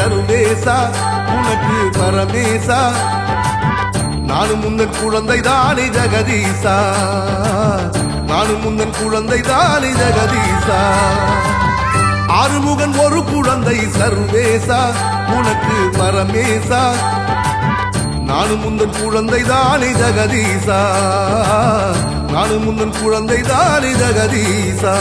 சர்வேசா உனக்கு பரமேசா நானும் முந்தன் குழந்தை தானே ஜெகதீசா நானும் முந்தன் குழந்தை தானே ஜெகதீசா ஆறுமுகன் ஒரு குழந்தை சர்வேசா உனக்கு பரமேசா நானும் முந்தன் குழந்தை தானே ஜெகதீசா நானும் முந்தன் குழந்தை தானே ஜெகதீசா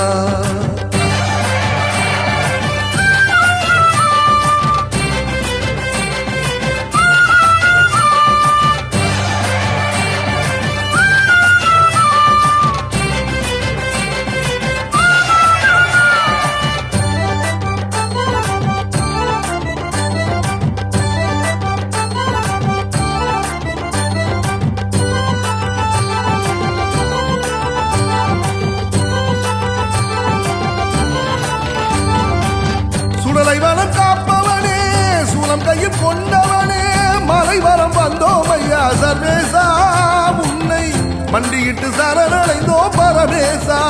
காப்பவனே சூலம் கையில் கொண்டவனே மலை வரம் வந்தோம் ஐயா சர்வேசா உன்னை மண்டியிட்டு சரணடைந்தோம் பரமேசா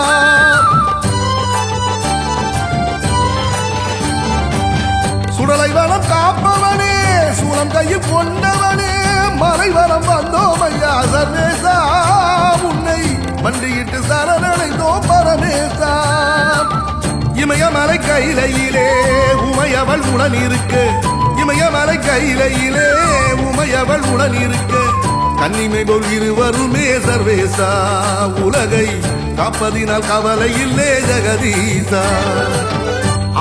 சுடலை வனம் காப்பவனே சூலம் கையில் கொண்டவனே மலை வரம் வந்தோம் ஐயா சர்வேசா உன்னை மண்டியிட்டு சரணடைந்தோம் பரமேசா இமயமலை கையிலே உமையவள் உடன் இருக்க இமயமலை கையிலே உமையவள் உடன் இருக்க கன்னிமை போல் இருவருமே சர்வேசா உலகை காப்பதினால் கவலை இல்லே ஜெகதீசா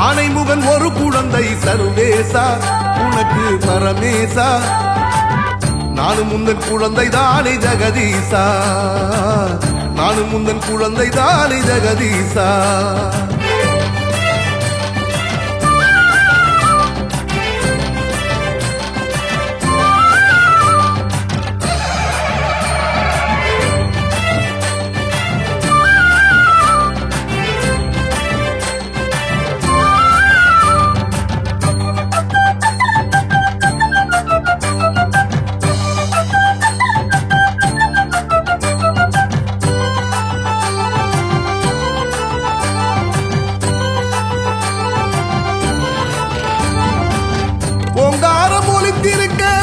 ஆனைமுகன் ஒரு குழந்தை சர்வேசா உனக்கு பரமேசா நானும் முந்தன் குழந்தை தானே ஜெகதீசா நானும் முந்தன் குழந்தை தானே ஜெகதீசா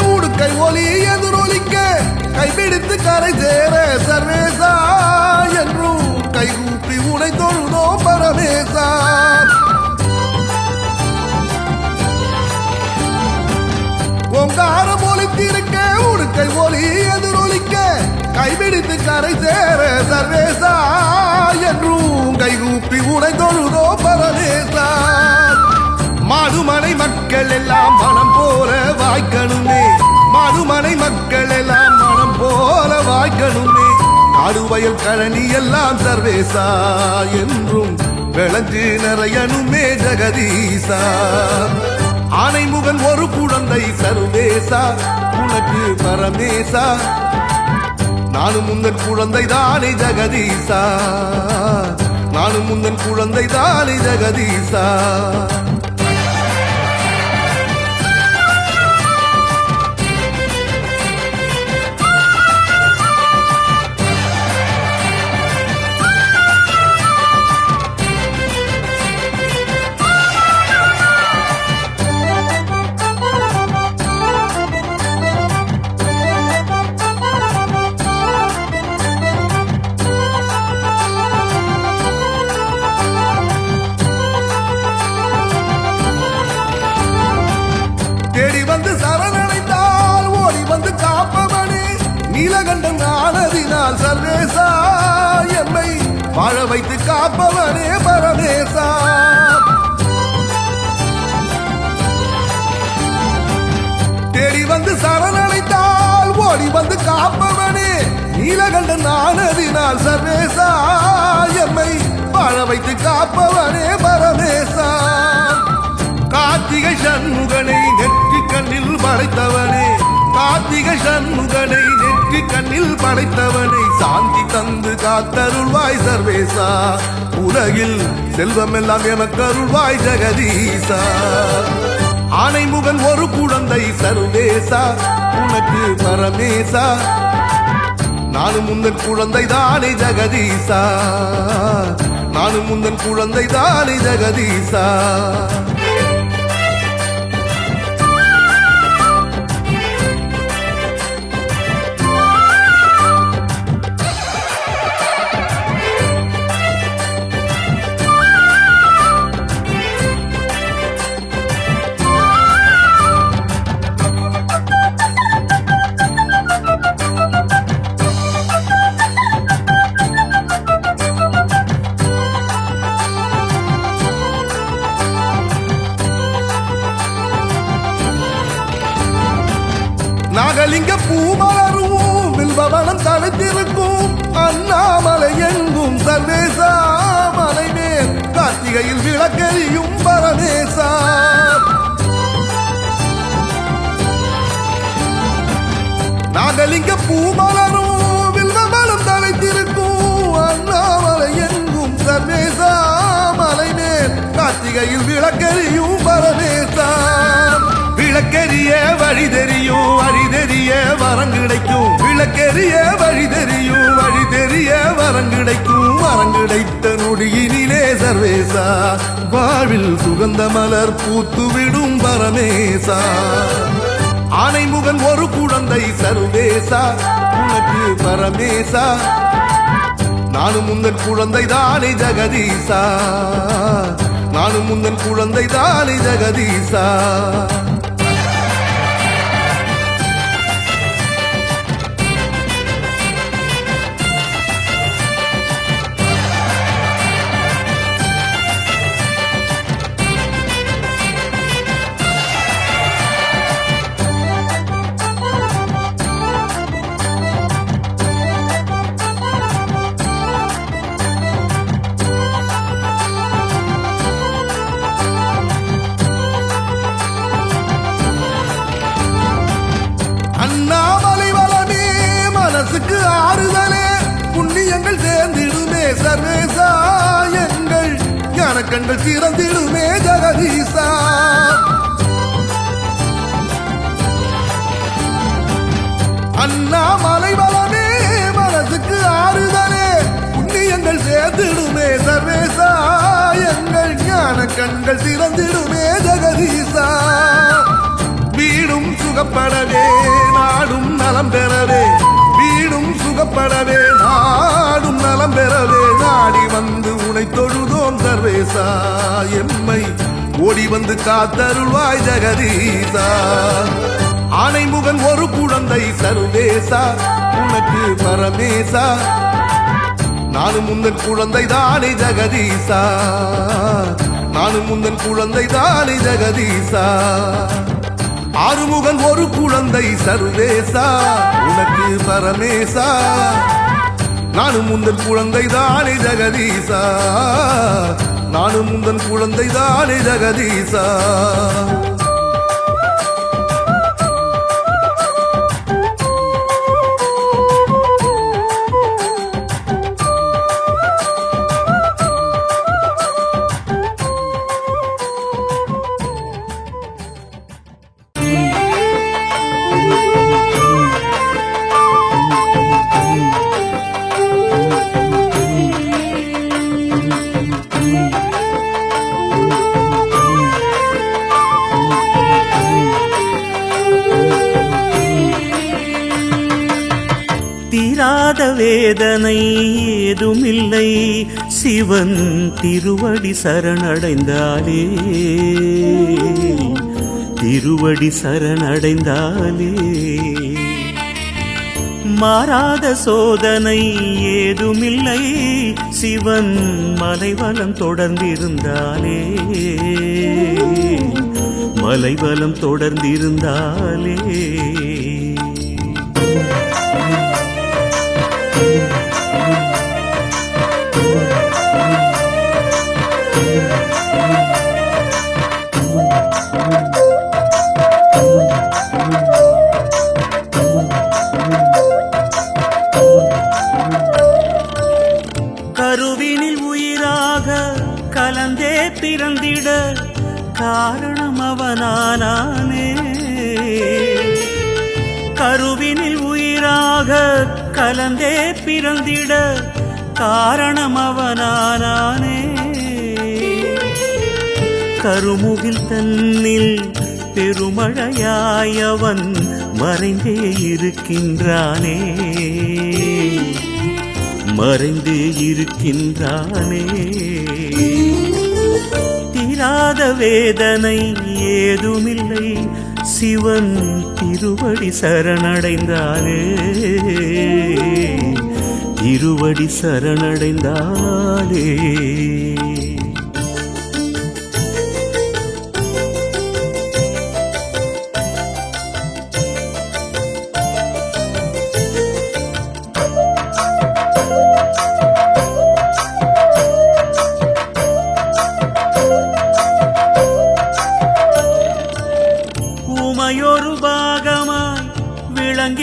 உடுக்கை ஒலி எதிரொலிக்க கைபிடித்து கரை சேர சர்வேசா என்றும் கைகூப்பி உனை தொழுதோ பரமேசா ஓங்காரம் ஒலித்திருக்க உடுக்கை ஒலி எதிரொலிக்க கைபிடித்து கரை சேர சர்வேசா என்றும் கைகூப்பி உனை தொழுதோ பரமேசா மாடுமனை மக்கள் எல்லாம் மனம் போல வாய்க்கணுமே மாடுமனை மக்கள் எல்லாம் மனம் போல வாய்க்கணுமே காடுவயல் கழனி எல்லாம் சர்வேசா என்றும் விளைஞ்சு நிறையணுமே ஜெகதீசா ஆனைமுகன் ஒரு குழந்தை சர்வேசா உனக்கு பரமேசா நானும் முந்தன் குழந்தை தானே ஜெகதீசா நானும் முந்தன் குழந்தை தானே ஜெகதீசா தேடி வந்து சரணடைந்தால் ஓடி வந்து காப்பவனே நீலகண்டன் ஆனதினால் சர்வேசா எம்மை வாழ வைத்து காப்பவனே பரமேசா தேடி வந்து சரணடைந்தால் ஓடி வந்து காப்பவனே நீலகண்டன் ஆனதினால் சர்வேசா எம்மை வாழ வைத்து காப்பவனே பரமேசா கார்த்திகை சண்முகனை நெற்றி கண்ணில் படைத்தவனே கார்த்திகை சண்முகனை நெற்றி கண்ணில் படைத்தவனை சாந்தி தந்து காத்தருள்வாய் சர்வேசா உலகில் செல்வம் எல்லாம் எமக்கு அருள்வாய் ஜெகதீசா ஆனைமுகன் ஒரு குழந்தை சர்வேசா உனக்கு பரமேசா நானும் முந்தன் குழந்தை தானே ஜெகதீசா நானும் முந்தன் குழந்தை தானே ஜெகதீசா நாகலிங்க பூமலரும் வில்வவனம் தழைத்திருக்கும் அண்ணாமலை எங்கும் சர்வேசா மலை மேல் கார்த்திகையில் விளக்கெரியும் பரமேசா நாகலிங்க பூமலரும் வில்வவனம் தழைத்திருக்கும் அண்ணாமலை எங்கும் சர்வேசா மலை மேல் கார்த்திகையில் விளக்கெரியும் பரமேசா விளக்கெரிய வழி தெரியும் வழி தெரிய வரம் கிடைக்கும் விளக்கெரிய வழி தெரியும் வழி தெரிய வரம் கிடைக்கும் வரம் கிடைத்த நொடியினிலே சர்வேசா வாழ்வில் சுகந்த மலர் பூத்துவிடும் பரமேசா ஆனைமுகன் ஒரு குழந்தை சர்வேசா உனக்கு பரமேசா நானும் முந்தன் குழந்தை தானே ஜெகதீசா நானும் முந்தன் குழந்தை தானே ஜெகதீசா அண்ணாமலை வளமே மனசுக்கு ஆறுதலே புண்ணியங்கள் சேர்ந்திடுமே சர்வேசா எங்கள் ஞானக்கண்கள் சிறந்திடுமே ஜெகதீசா அண்ணாமலை வளமே மனசுக்கு ஆறுதலே புண்ணியங்கள் சேர்ந்திடுமே சர்வேசா எங்கள் ஞானக்கண்கள் சிறந்திடுமே ஜெகதீசா வீடும் சுகப்படவே நாடும் நலம் பெறவே வீடும் சுகப்படவே நாடும் நலம் பெறவே நாடி வந்து உனை தொழுதோம் சர்வேசா எம்மை ஓடி வந்து காத்தருள்வாய் ஜெகதீசா ஆனைமுகன் ஒரு குழந்தை சர்வேசா உனக்கு பரமேசா நானும் முந்தன் குழந்தை தானே ஜெகதீசா நானும் முந்தன் குழந்தை தானே ஜெகதீசா ஆறுமுகன் ஒரு குழந்தை சர்வேசா உனக்கு பரமேசா நானும் முந்தன் குழந்தை தானே ஜெகதீசா நானும் முந்தன் குழந்தை தானே ஜெகதீசா தீராத வேதனை ஏதுமில்லை சிவன் திருவடி சரணடைந்தாலே திருவடி சரணடைந்தாலே மாறாத சோதனை ஏதுமில்லை சிவன் மலைவலம் தொடர்ந்திருந்தாலே மலைவலம் தொடர்ந்திருந்தாலே கருவினில் உயிராக கலந்தே பிறந்திட காரணம் அவனானே கருவினில் உயிராக கலந்தே பிறந்திட காரணம் அவனானே கருமுகில் தன்னில் பெருமழையாயவன் மறைந்தே இருக்கின்றானே மறைந்தே இருக்கின்றானே தீராத வேதனை ஏதுமில்லை சிவன் திருவடி சரணடைந்தாலே திருவடி சரணடைந்தாலே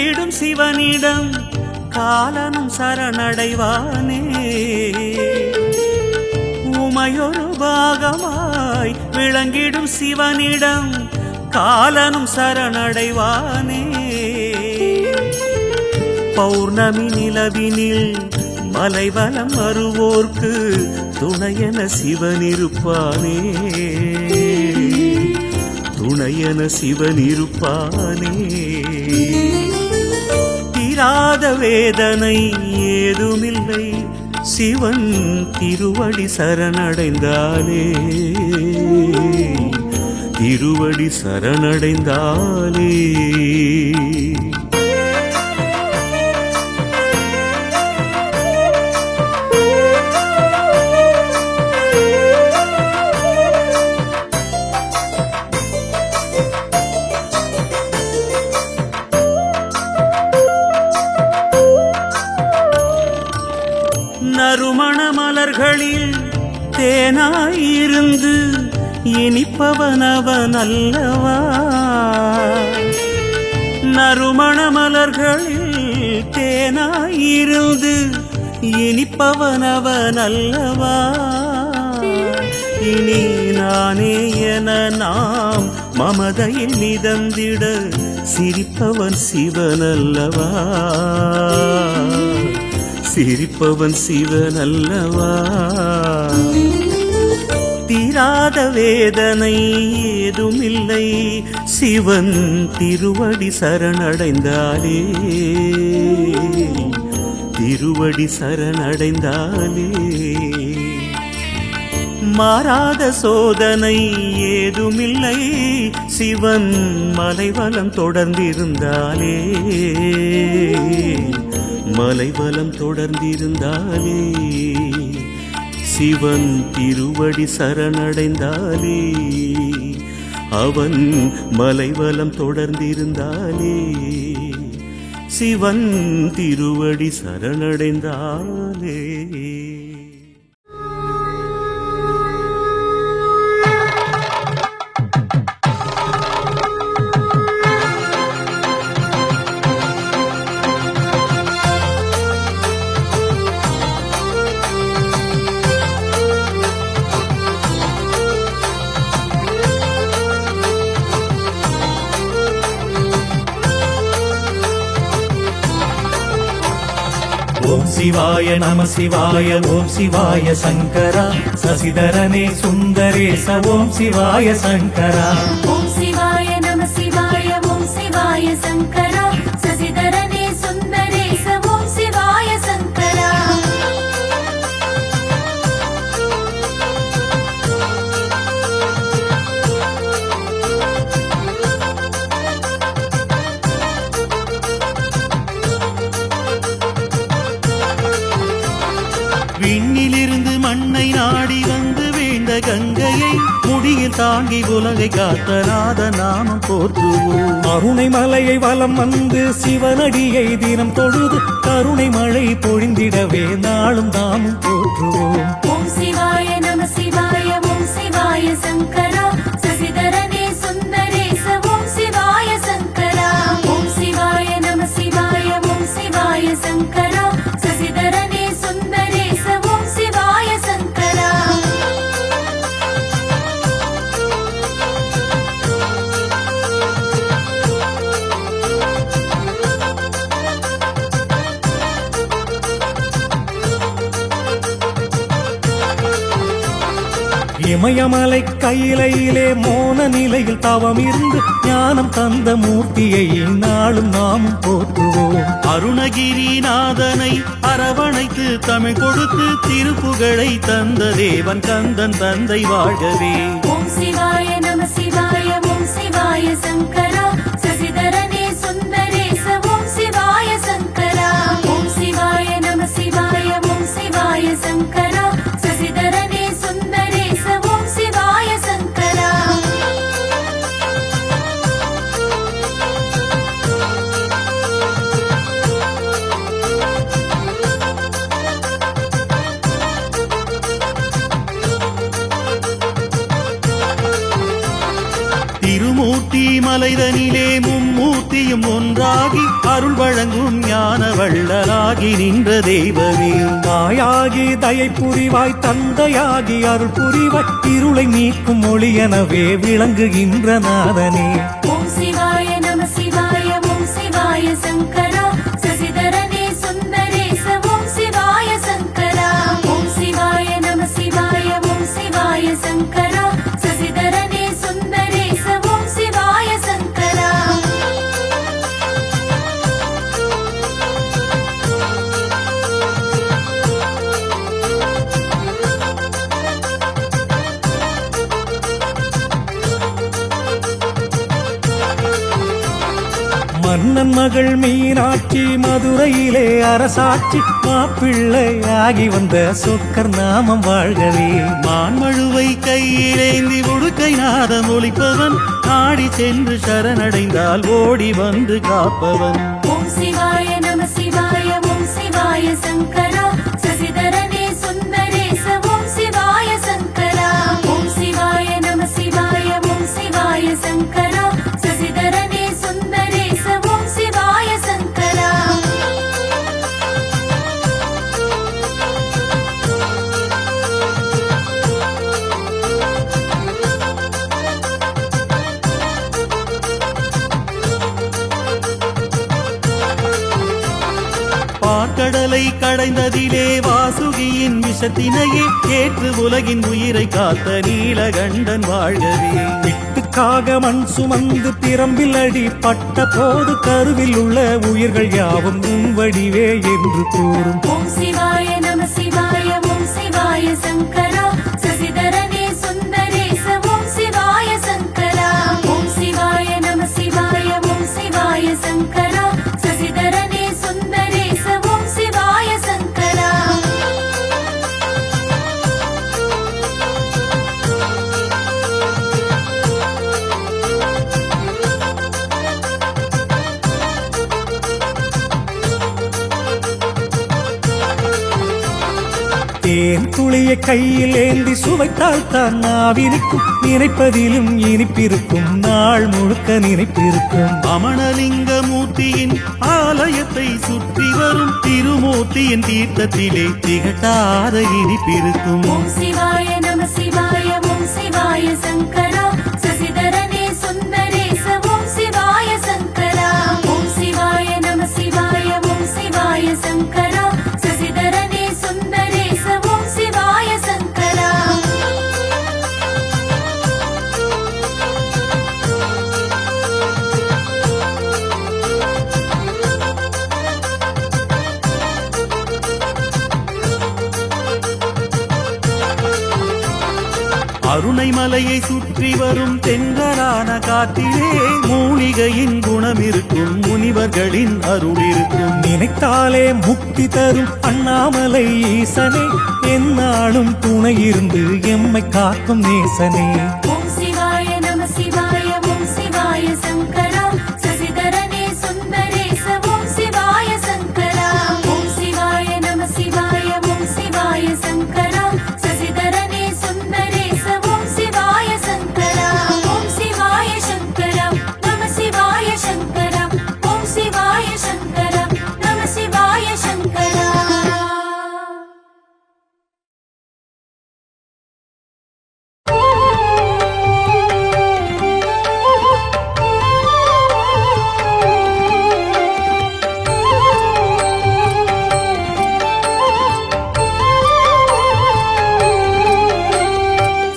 விளங்கிடும் சிவனிடம் காலனும் சரணடைவானே. உமையொரு பாகமாய் விளங்கிடும் சிவனிடம் காலனும் சரணடைவானே. பௌர்ணமி நிலவினில் மலைவலம் வருவோர்க்கு துணையென சிவனிருப்பானே. துணையென சிவனிருப்பானே. தீராத வேதனை ஏதுமில்லை சிவன் திருவடி சரணடைந்தாலே. திருவடி சரணடைந்தாலே. நறுமண மலர்களில் தேனாயிருந்து இனிப்பவனவன் அல்லவா. நறுமண மலர்களில் தேனாயிருந்து இனிப்பவனவன் அல்லவா. இனி நானே என நாம் மமதையில் மிதந்திட சிரிப்பவன் சிவனல்லவா. சிரிப்பவன் சிவனல்லவா. தீராத வேதனை ஏதுமில்லை சிவன் திருவடி சரணடைந்தாலே. திருவடி சரணடைந்தாலே. மாறாத சோதனை ஏதுமில்லை சிவன் மலைவலம் தொடர்ந்திருந்தாலே. மலைவலம் தொடர்ந்திருந்தாலே. சிவன் திருவடி சரணடைந்தாலே. அவன் மலைவலம் தொடர்ந்திருந்தாலே. சிவன் திருவடி சரணடைந்தாலே. ஓம் சிவாய நம சிவாய ஓம் சிவாய சங்கரா சசிதரனே சுந்தரேச ஓம் சிவாய சங்கரா. ஓம் சிவாய நம சிவாய ஓம் சிவாய சங்கரா சசிதரனே சுந்தரேச ஓம் சிவாய சங்கரா. விண்ணிலிருந்து மண்ணை நாடி வந்து வீழ்ந்த கங்கையை முடியில் தாங்கி உலகை காத்த நாத நாமம் போற்றுவோம். அருணை மலையை வலம் வந்து சிவனடியை தினம் தொழுது கருணை மழை பொழிந்திடவே நாளும் தாமும் போற்றுவோம். ஓம் சிவாய நம சிவாய ஓம் சிவாய சங்கரா சசிதரனே சுந்தரேச ஓம் சிவாய சங்கரா. ஓம் சிவாய நம சிவாய ஓம் சிவாய சங்கரா சசிதரனே சுந்தரேச ஓம் சிவாய சங்கரா. இமயமலை கையிலையிலே மோன நிலையில் தவம் இருந்து ஞானம் தந்த மூர்த்தியை நாளும் நாமும் போற்றுவோம். அருணகிரிநாதனை அரவணைத்து தமிழ் கொடுத்து திருப்புகழை தந்த தேவன் கந்தன் தந்தை வாழ்கவே. ஓம் சிவாய நம சிவாய ஓம் சிவாய சங்கரா சசிதரனே சுந்தரேச ஓம் சிவாய சங்கரா. ஓம் சிவாய நம சிவாய ஓம் சிவாய சங்கரா சசிதரனே சுந்தரேச ஓம் சிவாய சங்கரா. திருமூர்த்தி மலைதனிலே மும்மூர்த்தியும் ஒன்றாகி அருள் வழங்கும் ஞான வள்ளலாகி நின்ற தெய்வமே. தாயாகி தயை புரிவாய் தந்தையாகி அருள் புரிவாய் இருளை நீக்கும் ஒளியெனவே விளங்குகின்ற நாதனே. ஓம் சிவாய நம சிவாய ஓம் சிவாய சங்கரா சசிதரனே சுந்தரேச ஓம் சிவாய சங்கரா. ஓம் சிவாய நம சிவாய ஓம் சிவாய சங்கரா சசிதரனே சுந்தரேச ஓம் சிவாய சங்கரா. மன்னன் மகள் மீனாட்சி மதுரையிலே அரசாட்சி மாப்பிள்ளையாகி வந்த சொக்கர் நாமம் வாழ்கவே. மான்மழுவை கையிலேந்தி உடுக்கை நாதம் ஒலிப்பவன் நாடி சென்று சரணடைந்தால் ஓடி வந்து காப்பவன். ஓம் சிவாய நம சிவாய ஓம் சிவாய சங்கரா சசிதரனே சுந்தரேச ஓம் சிவாய சங்கரா. ஓம் சிவாய நம சிவாய ஓம் சிவாய சங்கரா சசிதரனே சுந்தரேச ஓம் சிவாய சங்கரா. பார்க்கடலை கடைந்ததிலே வாசுகியின் விஷத்தினையே ஏற்று உலகின் உயிரை காத்த நீலகண்டன் வாழ்கவே. விட்டுக்காக மண் சுமந்து பிரம்பில் அடி பட்ட போது கருவில் உள்ள உயிர்கள் யாவும் உன் வடிவே என்று கூறும். ஓம் சிவாய நம சிவாய ஓம் சிவாய சங்கரா சசிதரனே சுந்தரேச ஓம் சிவாய சங்கரா. ஓம் சிவாய நம சிவாய ஓம் சிவாய சங்கரா சசிதரனே சுந்தரேச ஓம் சிவாய சங்கரா. தேன் துளிய கையில் ஏந்தி சுவைத்தால் தான் நாவினிக்கும் நினைப்பதிலும் இனிப்பிருக்கும் நாள் முழுக்க நினைப்பிருக்கும். அமணலிங்க மூர்த்தியின் ஆலயத்தை சுற்றி வரும் திருமூர்த்தியின் தீர்த்தத்திலே திகட்டாத இனிப்பிருக்கும். ஓம் சிவாய நம சிவாய ஓம் சிவாய சங்கரா சசிதரனே சுந்தரேச ஓம் சிவாய சங்கரா. ஓம் சிவாய நம சிவாய ஓம் சிவாய சங்கரா சசிதரனே சுந்தரேச ஓம் சிவாய சங்கரா. அருணை மலையை சுற்றி வரும் தென்றலான காற்றிலே மூலிகையின் குணம் இருக்கும் முனிவர்களின் அருள் இருக்கும். நினைத்தாலே முக்தி தரும் அண்ணாமலை ஈசனே எந்நாளும் துணை இருந்து எம்மை காக்கும் நேசனே. ஓம் சிவாய நம சிவாய ஓம் சிவாய சங்கரா சசிதரனே சுந்தரேச ஓம் சிவாய சங்கரா. ஓம் சிவாய நம சிவாய ஓம் சிவாய சங்கரா சசிதரனே சுந்தரேச ஓம் சிவாய சங்கரா. ஓம் சிவாய சங்கரா நம சிவாய சங்கரா ஓம் சிவாய சங்கரா நம சிவாய சங்கரா.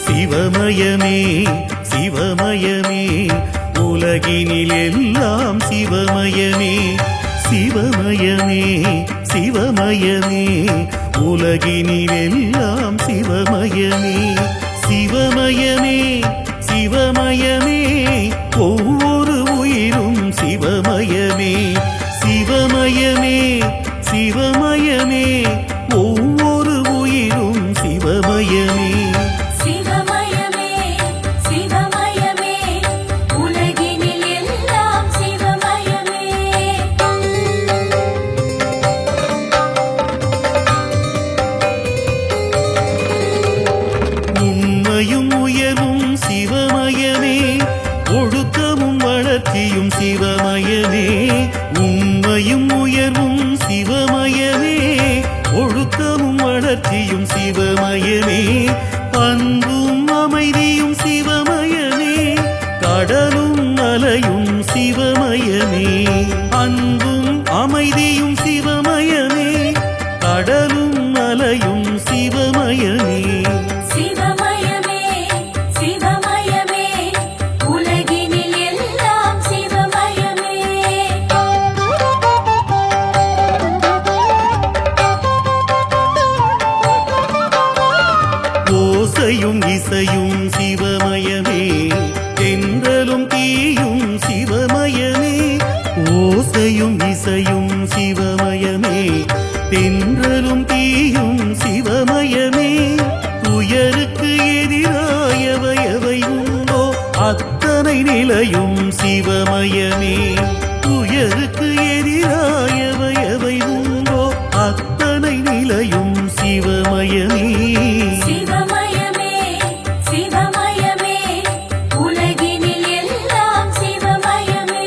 சிவமயமே சிவமயமே உலகினில் எல்லாம் சிவமயமே. சிவமயமே சிவமயமே உலகினில் எல்லாம் சிவமயமே. சிவமயமே சிவமயமே ஒவ்வொரு உயிரும் சிவமயமே. சிவமயமே சிவமயமே ஒவ்வொரு உயிரும் சிவமயமே. சிவமயமே சிவமயமே உலகினில் எல்லாம் சிவமயமே. உண்மையும் உயர்வும் சிவமயமே ஒழுக்க வளர்ச்சியும் சிவமயமே உண்மையும் உயர்வும் சிவமயமே ஒழுக்கமும் வளர்ச்சியும் சிவமயமே அன்பும் அமைதியும் சிவமயமே கடலும் அலையும் சிவமயமே அன்பும் அமைதியும் சிவமயமே கடலும் அலையும் சிவமயமே சிவமயமே சிவமயமே உலகினில் எல்லாம் சிவமயமே ஓசையும் இசையும் சிவமயமே தென்றலும் தீயும் சிவமயமே ஓசையும் இசையும் சிவமயமே தென்றலும் தீயும் சிவமயமே உயருக்கு எதிராயவை எவை உண்டோ அத்தனை நிலையும் சிவமயமே உயருக்கு எதிராயவை எவை உண்டோ அத்தனை நிலையும் சிவமயமே சிவமயமே சிவமயமே உலகினில் எல்லாம் சிவமயமே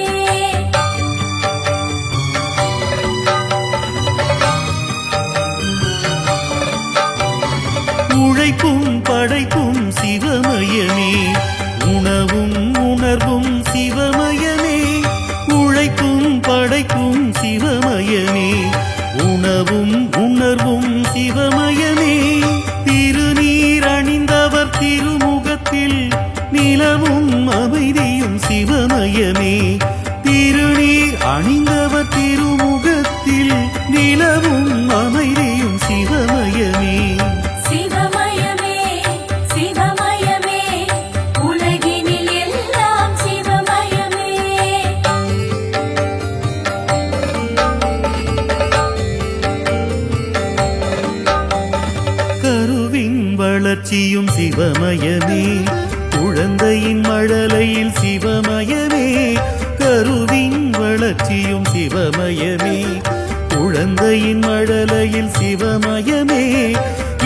உழைப்பும் படைப்பும் சிவமயமே உணவும் உணர்வும் சிவமயமே உழைப்பும் படைப்பும் சிவமயமே உணவும் உணர்வும் சிவமயமே திருநீர் அணிந்தவர் திருமுகத்தில் நிலவும் அமைதியும் சிவமயமே திருநீர் அணிந்தவர் திருமுகத்தில் நிலவும் அமைதியும் சிவமயமே சிவமயமே சிவமயமே உலகினில் எல்லாம் சிவமயமே கருவின் வளர்ச்சியும் சிவமயமே குழந்தையின் மழலையில் சிவமயமே கருவின் வளர்ச்சியும் சிவமயமே குழந்தையின் மழலையில் சிவமயமே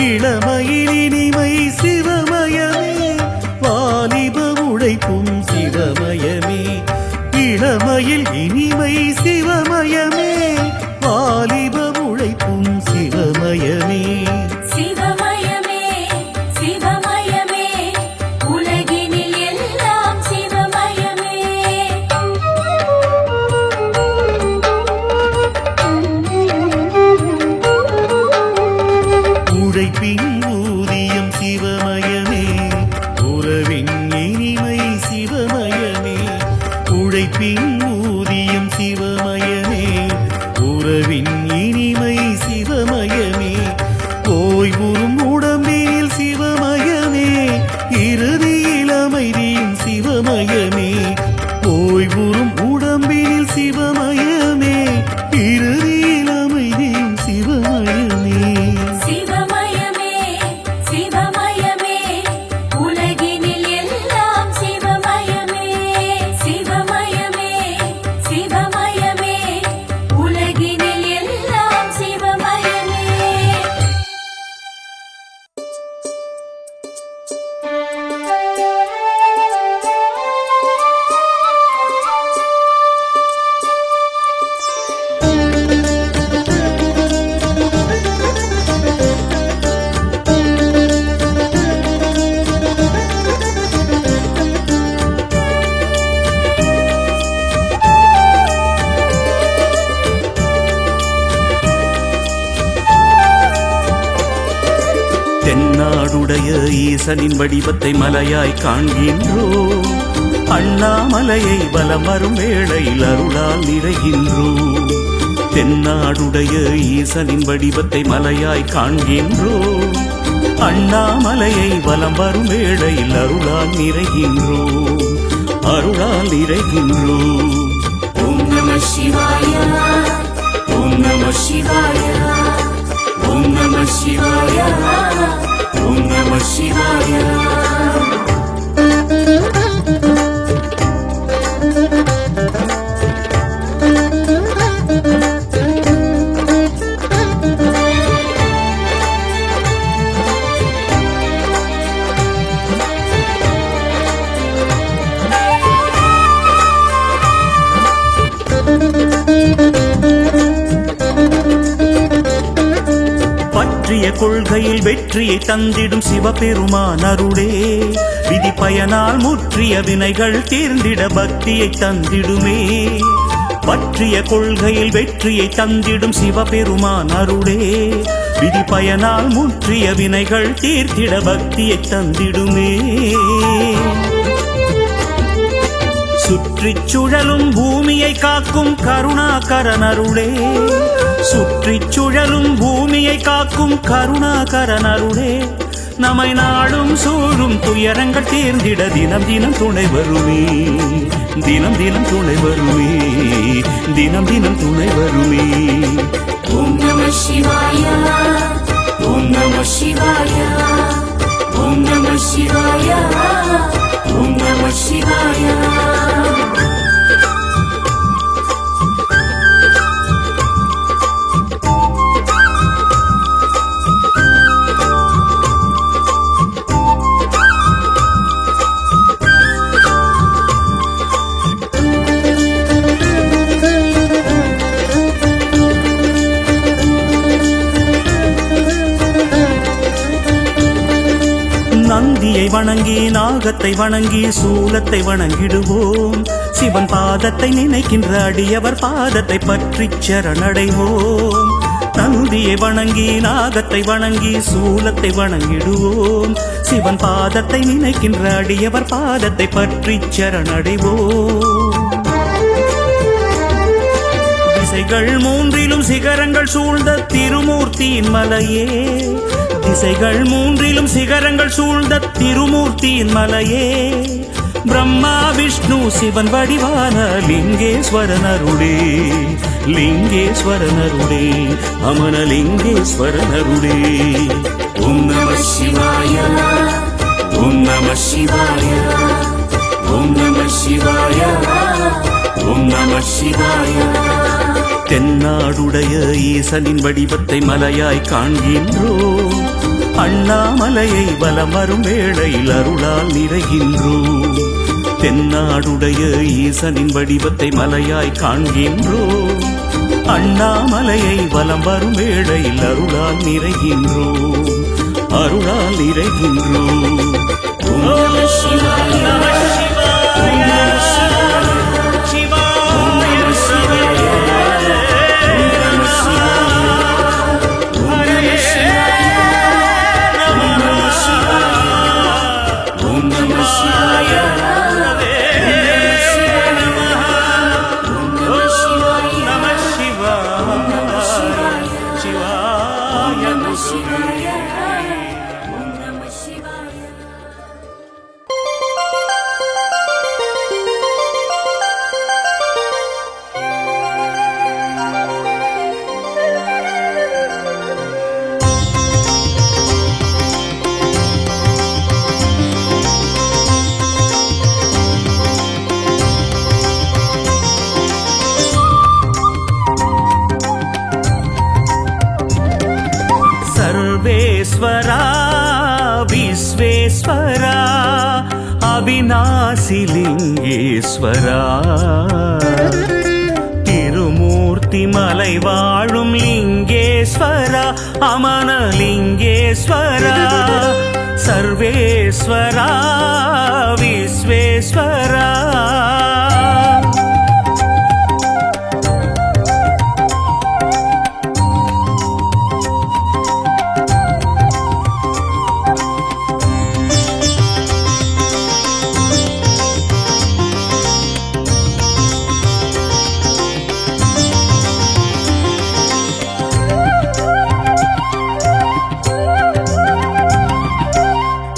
இளமையில் இனிமை சிவமயமே வாலிப உழைப்பும் சிவமயமே இளமையில் இனிமை சிவமயமே வாலிப உழைப்பும் சிவமயமே சிவமயமே சிவமயமே உலகினில் எல்லாம் சிவமயமே உழைப்பின் ஊதியம் சிவமயமே உறவின் இனிமை சிவமயமே உழைப்பின் ஊதியம் சிவமயமே உறவின் இனிமை சிவமயமே ஓய்வுறும் உடம்பில் சிவமயமே இறுதியில் அமைதியும் சிவமயமே ஓய்வுறும் உடம்பில் சிவமயமே இறுதியில் அமைதியும் சிவமயமே சிவமயமே சிவமயமே உலகினில் எல்லாம் சிவமயமே சிவமயமே சிவமயமே உலகினில் எல்லாம் சிவமயமே தென்னாடுடைய ஈசனின் வடிவத்தை மலையாய் காண்கின்றோம் அண்ணாமலையை வலம் வரும் வேளையில் அருளால் நிறைகின்றோம் தென்னாடுடைய ஈசனின் வடிவத்தை மலையாய் காண்கின்றோம் அண்ணாமலையை வலம் வரும் வேளையில் அருளால் நிறைகின்றோம் அருளால் நிறைகின்றோம் ஓம் நம சிவாய ஓம் நம சிவாய ஓம் நம சிவாய ஓம் நம சிவாய கொள்கையில் வெற்றியை தந்திடும் சிவபெருமான் அருளே விதி பயனால் முற்றிய வினைகள் தீர்ந்திட பக்தியை தந்திடுமே. பற்றிய கொள்கையில் வெற்றியை தந்திடும் சிவபெருமான் அருளே விதி பயனால் முற்றிய வினைகள் தீர்த்திட பக்தியை தந்திடுமே. சுற்றிச் சுழலும் பூமியை காக்கும் கருணாகரன் அருளே சுற்றிச் சுழலும் பூமியை காக்கும் கருணாகரன் அருளே நம்மை நாடும் சூழும் துயரங்கள் தீர்ந்திட தினம் தினம் துணை வருமே. தினம் தினம் துணை வருமே. தினம் தினம் துணை வருமே. ஓம் நம சிவாய ஓம் நம சிவாய ஓம் நம சிவாய ஓம் நம சிவாய. நந்தியை வணங்கி நாகத்தை வணங்கி சூலத்தை வணங்கிடுவோம். சிவன் பாதத்தை நினைக்கின்ற அடியவர் பாதத்தை பற்றி சரணடைவோம். நந்தியை வணங்கி நாகத்தை வணங்கி சூலத்தை வணங்கிடுவோம். சிவன் பாதத்தை நினைக்கின்ற அடியவர் பாதத்தை பற்றி சரணடைவோம். திசைகள் மூன்றிலும் சிகரங்கள் சூழ்ந்த திருமூர்த்தியின் மலையே திசைகள் மூன்றிலும் சிகரங்கள் சூழ்ந்த திருமூர்த்தியின் மலையே பிரம்மா விஷ்ணு சிவன் வடிவான லிங்கேஸ்வரனருடே லிங்கேஸ்வரனருடே அமனலிங்கேஸ்வரனருடே. ஓம் நம சிவாய ஓம் நம சிவாய ஓம் நம சிவாய ஓம் நம சிவாய. தென்னாடுடைய ஈசனின் வடிவத்தை மலையாய் காண்கின்றோம். அண்ணாமலையை வலம் வரும் வேளையில் அருளால் நிறைகின்றோம். தென்னாடுடைய ஈசனின் வடிவத்தை மலையாய் காண்கின்றோம். அண்ணாமலையை வலம் வரும் வேளையில் அருளால் நிறைகின்றோம். அருளால் நிறைகின்றோம். ஓம் நம சிவாய ஓம் நம சிவாய சர்வேஸ்வரா விஸ்வேஸ்வரா அவிநாசிலிங்கேஸ்வரா திருமூர்த்தி மலை வாழும் லிங்கேஸ்வரா அமனலிங்கேஸ்வரா சர்வேஸ்வரா விஸ்வேஸ்வரா.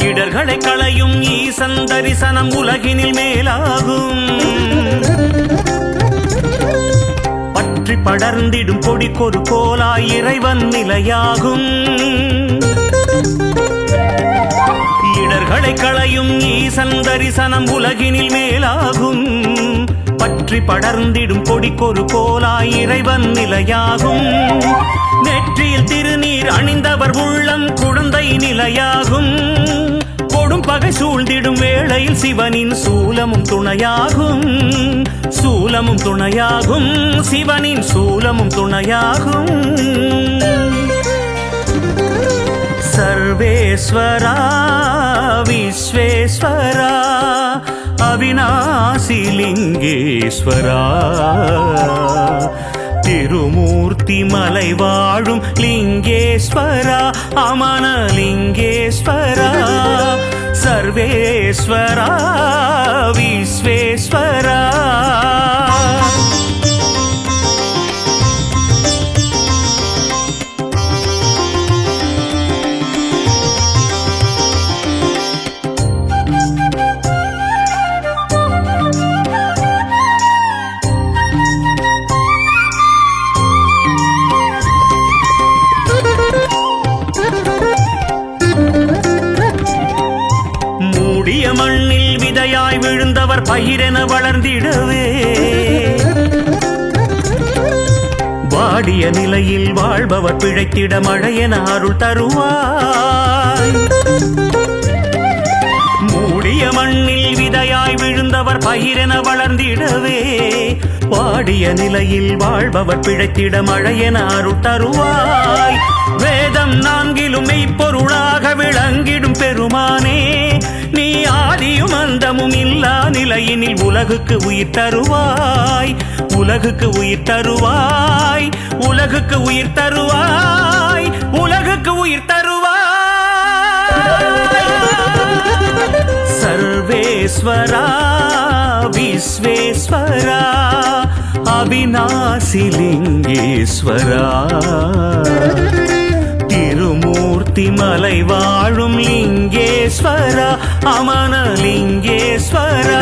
இடர்களை களையும் ஈசன் தரிசனம் உலகினில் மேலாகும். பற்றி படர்ந்திடும் கொடிக்கொரு கோலாய் இறைவன் நிலையாகும். இடர்களை களையும் ஈசன் தரிசனம் உலகினில் மேலாகும். பற்றி படர்ந்திடும் கொடிக்கொரு கோலாய் இறைவன் நிலையாகும். நெற்றியில் திருநீர் அணிந்தவர் உள்ளம் குழந்தை நிலையாகும். கொடும் பகை சூழ்ந்திடும் வேளையில் சிவனின் சூலமும் துணையாகும். சூலமும் துணையாகும். சிவனின் சூலமும் துணையாகும். சர்வேஸ்வரா விஸ்வேஸ்வரா அவிநாசி லிங்கேஸ்வரா திருமூர்த்தி மலை வாழும் லிங்கேஸ்வரா அமன லிங்கேஸ்வரா சர்வேஸ்வரா விஸ்வேஸ்வரா மண்ணில் விதையாய் விழுந்தவர் பயிரென வளர்ந்திடவே வாடிய நிலையில் வாழ்பவர் பிழைத்திட மழையென அருள் தருவாய் மூடிய மண்ணில் விதையாய் விழுந்தவர் பயிரென வளர்ந்திடவே வாடிய நிலையில் வாழ்பவர் பிழைத்திட மழையென அருள் தருவாய் வேதம் நான்கிலும் மெய்ப்பொருளாக விளங்கிடும் பெருமானே நீ ஆதியும் அந்தமும் இல்லா நிலையினில் உலகுக்கு உயிர் தருவாய் உலகுக்கு உயிர் தருவாய் உலகுக்கு உயிர் தருவாய் உலகுக்கு உயிர் தருவாய் சர்வேஸ்வரா விஸ்வேஸ்வரா அவிநாசி லிங்கேஸ்வரா திருமூர்த்தி மலை வாழும் லிங்கேஸ்வரா அமன லிங்கேஸ்வரா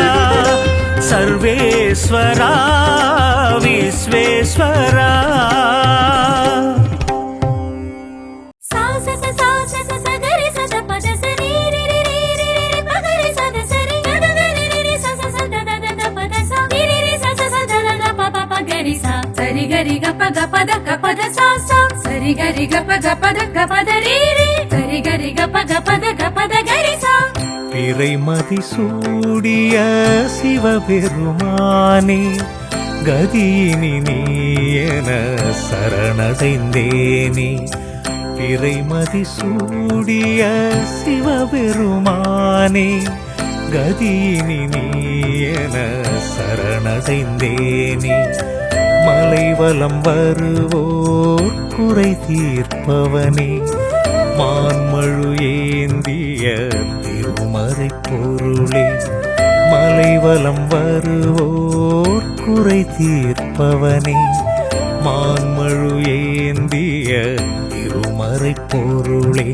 சர்வேஸ்வரா விஸ்வேஸ்வரா சரி கரி கப்ப கப்பத கப்பத சாசா சரி கரி கப்ப கப்பத கப்பத ரீரி சரி கரி கப்ப கப்பத கப்பத கரிசா பிறைமதி சூடிய சிவபெருமானே கதியினி நீ என சரணடைந்தேனே பிறைமதி சூடிய சிவபெருமானே கதியினி நீ என சரணடைந்தேனே மலைவலம் வருவோர் குறை தீர்ப்பவனே மான்மழு ஏந்திய திருமறை பொருளே மலைவலம் வருவோர் குறை தீர்ப்பவனே மான்மழு ஏந்திய திருமறை பொருளே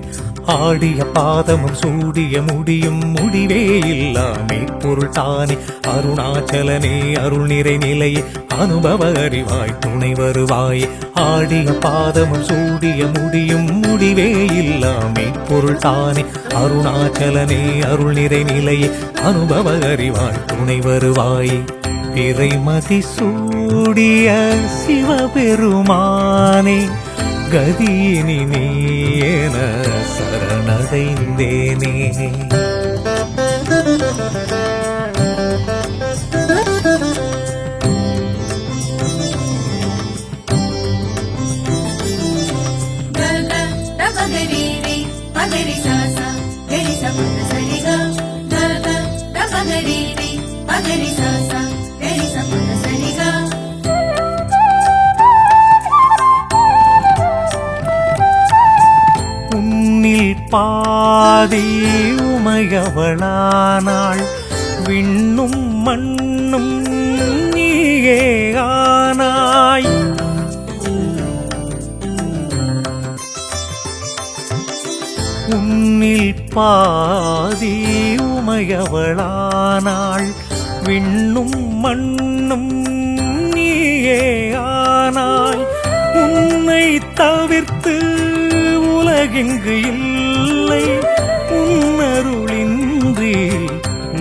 ஆடிய பாதமும் சூடிய முடியும் முடிவே இல்லாமே பொருள் தானே அருணாச்சலனே அருள் நிறை நிலையே அனுபவ அறிவாய் துணை வருவாயே ஆடிய பாதமும் சூடிய முடியும் முடிவே இல்லாமே பொருள் தானே அருணாச்சலனே அருள் நிறை நிலையே அனுபவ அறிவாய் துணை வருவாயே பிறைமதி சூடிய சிவபெருமானே கதியினி நீ என சரணடைந்தேனே பகரி சாசா கரி சபத சரிகா கக தபகரி பகரி சாசா கரி சபத சரிகா உன்னில் பாதி உமையவளானாள் விண்ணும் மண்ணும் நீயே ஆனாய் உன்னில் பாதி உமையவளானாள் விண்ணும் மண்ணும் நீயே ஆனாய் உன்னை தவிர்த்து உலகெங்கு இல்லை உன்னருளின்றி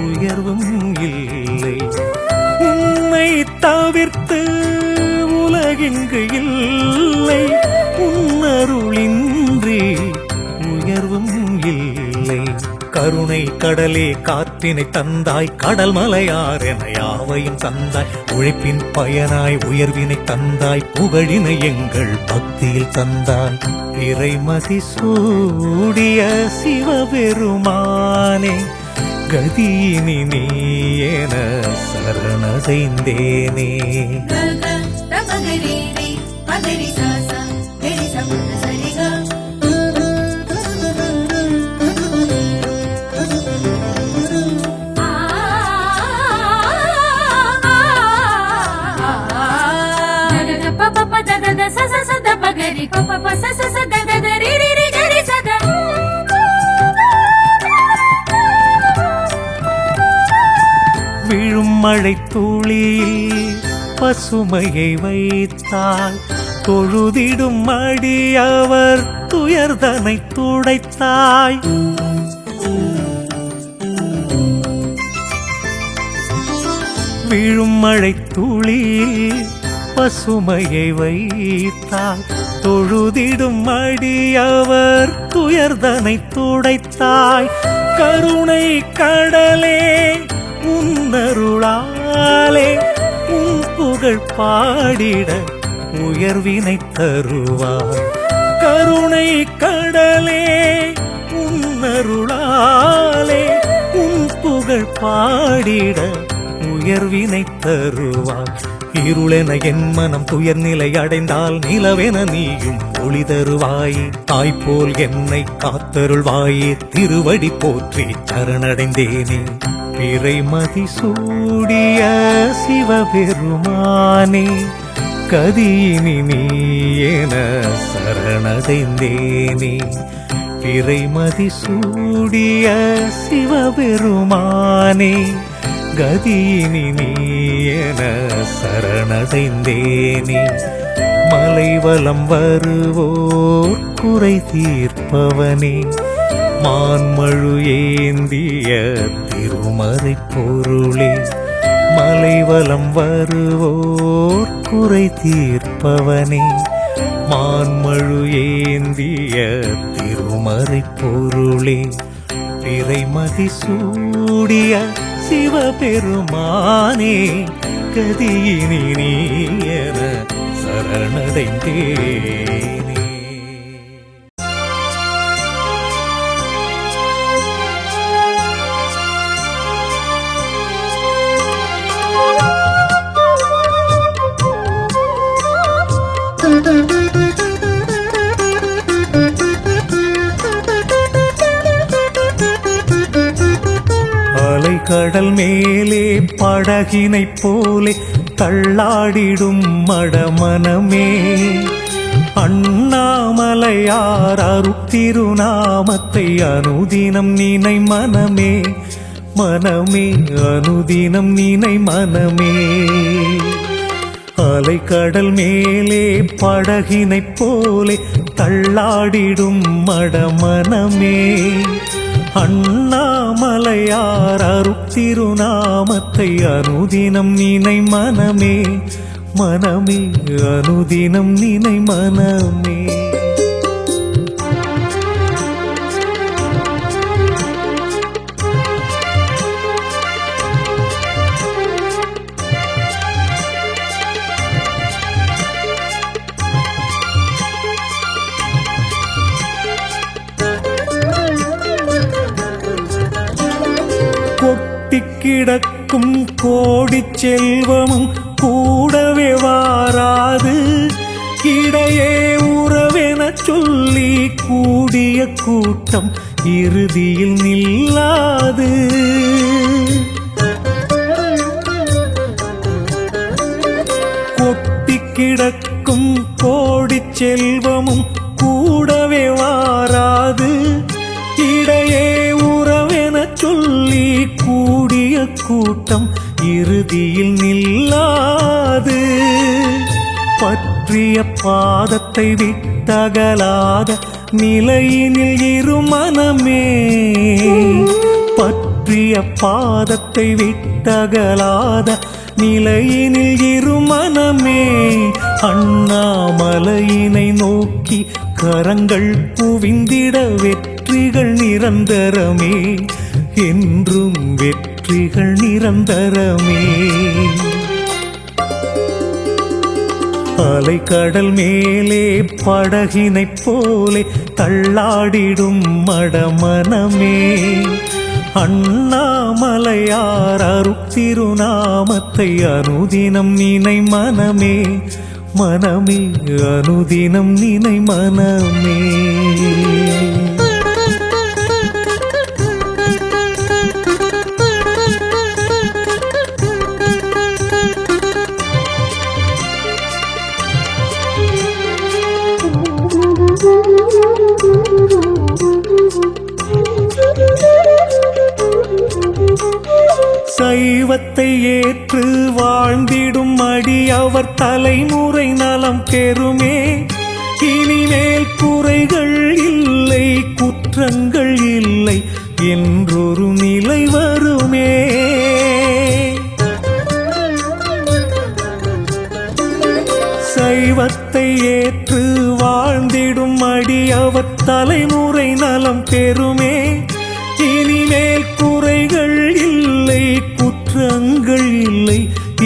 உயர்வும் இல்லை உன்னை தவிர்த்து உலகெங்கு இல்லை உன்னருளின்றி உயர்வும் இல்லை கருணை கடலே காற்றினை தந்தாய், கடல் மலையார் என யாவையும் தந்தாய். உழைப்பின் பயனாய் உயர்வினை தந்தாய், புகழினை எங்கள் பக்தியில் தந்தாய். இறைமதி சூடிய சிவபெருமானே, கதியினி நீ என சரணடைந்தேனே. விழும் மழை துளியில் பசுமையை வைத்தாய், தொழுதிடும் அடியவர் துயர்தனை துடைத்தாய். விழும் மழை துளியில் பசுமையை வைத்தாய், தொழுதிடும் அடியவர் துயர்தனை துடைத்தாய். கருணை கடலே உன்னருளாலே உன் புகழ் பாடிட உயர்வினை தருவாய். கருணை கடலே உன்னருளாலே உன் புகழ் பாடிட உயர்வினை தருவாய். இருளென என் மனம் துயர் நிலை அடைந்தால் நிலவென நீயும் ஒளி தருவாய். தாய்போல் என்னை காத்தருள்வாயே, திருவடி போற்றி சரணடைந்தேனே. பிறைமதி சூடிய சிவபெருமானே, கதியினி நீ என சரணடைந்தேனே. பிறைமதி சூடிய சிவபெருமானே, கதியினி நீ என சரணடைந்தேனே. மலைவலம் வருவோர் குறை தீர்ப்பவனே, மான்மழு ஏந்திய திருமறை பொருளே. மலைவலம் வருவோர் குறை தீர்ப்பவனே, மான்மழு ஏந்திய திருமறை பொருளே. பிறைமதி சூடிய சிவபெருமானே, கதியினி நீ என சரணடைந்தேனே. கடல் மேலே படகினைப் போலே தள்ளாடிடும் மடமனமே, அண்ணாமலையார் அருட்திருநாமத்தை அனுதினம் நினை மனமே. மனமே அனுதினம் நினை மனமே. அலைக்கடல் மேலே படகினைப் போலே தள்ளாடிடும் மடமனமே, அண்ணாமலையார் அருட்திருநாமத்தை அனுதினம் நினை மனமே. மனமே அனுதினம் நினை மனமே. கிடக்கும் கோடி செல்வமும் கூடவே வாராது, இடையே உறவென சொல்லி கூடிய கூட்டம் இறுதியில் நில்லாது. கொட்டி கிடக்கும் கோடி செல்வமும் கூடவே வாராது, இடையே உறவென சொல்லி கூடிய கூட்டம் இறுதியில் நில்லாது. பற்றிய பாதத்தை விட்டகலாத நிலையினில் இருமனமே, பற்றிய பாதத்தை விட்டகலாத நிலையினில் இருமனமே. அண்ணாமலையினை நோக்கி கரங்கள் குவிந்திட வெற்றி வெற்றிகள் நிரந்தரமே, என்றும் வெற்றிகள் நிரந்தரமே. அலைக்கடல் மேலே படகினைப் போலே தள்ளாடிடும் மடமனமே, அண்ணாமலையார் அருட்திருநாமத்தை அனுதினம் நினை மனமே, மனமே அனுதினம் நினை மனமே. சைவத்தை ஏற்று வாழ்ந்திடும் அடியவர் தலைமுறை நலம் பெறுமே, இனிமேல் குறைகள் இல்லை குற்றங்கள் இல்லை என்றொரு நிலை வருமே. சைவத்தை ஏற்று வாழ்ந்திடும் அடியவர் தலைமுறை நலம் பெறுமே, இனிமேல் குறைகள் இல்லை குற்றங்கள் இல்லை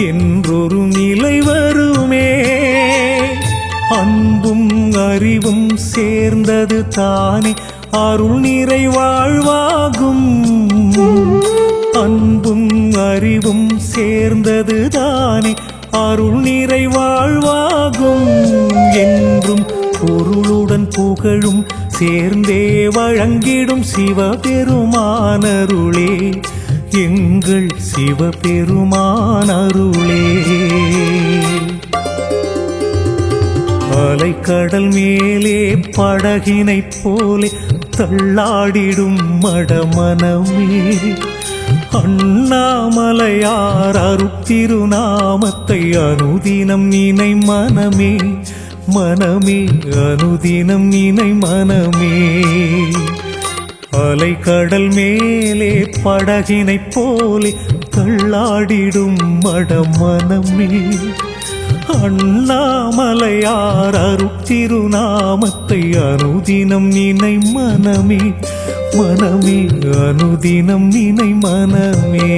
என்றொரு நிலை வருமே. அன்பும் அறிவும் சேர்ந்தது தானே அருள் நிறை வாழ்வாகும், அன்பும் அறிவும் சேர்ந்தது தானே அருள் நிறை வாழ்வாகும். என்றும் பொருளுடன் புகழும் சேர்ந்தே வழங்கிடும் சிவபெருமானருளே, எங்கள் சிவபெருமானருளே. அலைக்கடல் மேலே படகினைப் போலே தள்ளாடிடும் மடமனமே, அண்ணாமலையார் அருட்திருநாமத்தை அனுதினம் நினை மனமே, மனமே அனுதினம் நினை மனமே. அலைக்கடல் மேலே படகினைப் போலே தள்ளாடிடும் மடமனமே, அண்ணாமலையார் அருட்திருநாமத்தை அனுதினம் நினை மனமே, மனமே அனுதினம் நினை மனமே.